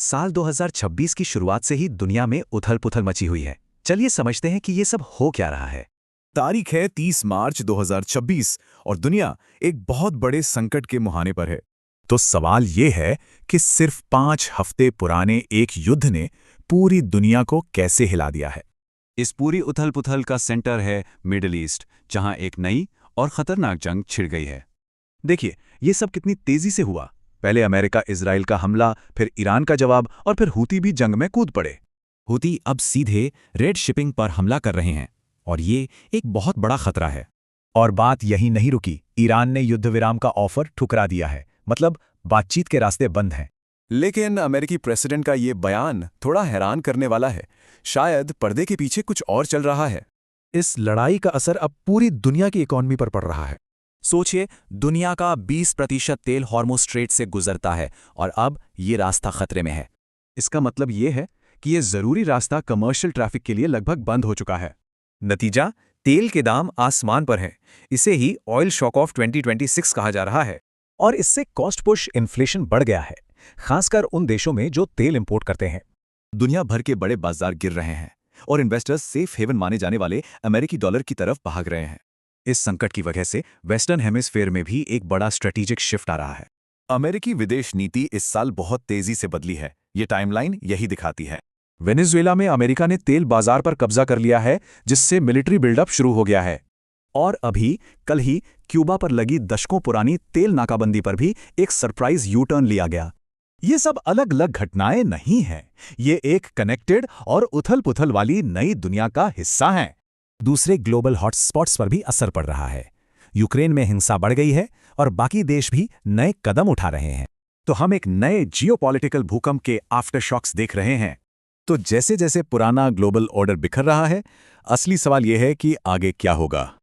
साल 2026 की शुरुआत से ही दुनिया में उथल-पुथल मची हुई है। चलिए समझते हैं कि ये सब हो क्या रहा है। तारीख है 30 मार्च 2026 और दुनिया एक बहुत बड़े संकट के मुहाने पर है। तो सवाल ये है कि सिर्फ 5 हफ्ते पुराने एक युद्ध ने पूरी दुनिया को कैसे हिला दिया है। इस पूरी उथल-पुथल का सेंटर है मिडिल ईस्ट, जहां एक नई और खतरनाक जंग छिड़ गई है। देखिए, ये सब कितनी तेजी से हुआ। पहले अमेरिका इजराइल का हमला, फिर ईरान का जवाब और फिर हूती भी जंग में कूद पड़े। हूती अब सीधे रेड शिपिंग पर हमला कर रहे हैं और ये एक बहुत बड़ा खतरा है। और बात यही नहीं रुकी, ईरान ने युद्ध विराम का ऑफर ठुकरा दिया है, मतलब बातचीत के रास्ते बंद हैं। लेकिन अमेरिकी प्रेसिडेंट का ये बयान थोड़ा हैरान करने वाला है। शायद पर्दे के पीछे कुछ और चल रहा है। इस लड़ाई का असर अब पूरी दुनिया की इकॉनमी पर पड़ रहा है। सोचिए, दुनिया का 20% तेल हॉर्मुज़ स्ट्रेट से गुजरता है और अब ये रास्ता खतरे में है। इसका मतलब ये है कि ये जरूरी रास्ता कमर्शियल ट्रैफिक के लिए लगभग बंद हो चुका है। नतीजा, तेल के दाम आसमान पर हैं। इसे ही ऑयल शॉक ऑफ 2026 कहा जा रहा है। और इससे कॉस्ट पुश इन्फ्लेशन बढ़ गया है, खासकर उन देशों में जो तेल इंपोर्ट करते हैं। दुनिया भर के बड़े बाजार गिर रहे हैं और इन्वेस्टर्स सेफ हेवन माने जाने वाले अमेरिकी डॉलर की तरफ भाग रहे हैं। इस संकट की वजह से वेस्टर्न हेमिस्फेयर में भी एक बड़ा स्ट्रेटेजिक शिफ्ट आ रहा है। अमेरिकी विदेश नीति इस साल बहुत तेजी से बदली है। ये टाइमलाइन यही दिखाती है। वेनेजुएला में अमेरिका ने तेल बाजार पर कब्जा कर लिया है, जिससे मिलिट्री बिल्डअप शुरू हो गया है। और अभी कल ही क्यूबा पर लगी दशकों पुरानी तेल नाकाबंदी पर भी एक सरप्राइज यू टर्न लिया गया। ये सब अलग अलग घटनाएं नहीं हैं, ये एक कनेक्टेड और उथल-पुथल वाली नई दुनिया का हिस्सा हैं। दूसरे ग्लोबल हॉटस्पॉट्स पर भी असर पड़ रहा है। यूक्रेन में हिंसा बढ़ गई है और बाकी देश भी नए कदम उठा रहे हैं। तो हम एक नए जियोपॉलिटिकल भूकंप के आफ्टरशॉक्स देख रहे हैं। तो जैसे जैसे पुराना ग्लोबल ऑर्डर बिखर रहा है, असली सवाल यह है कि आगे क्या होगा।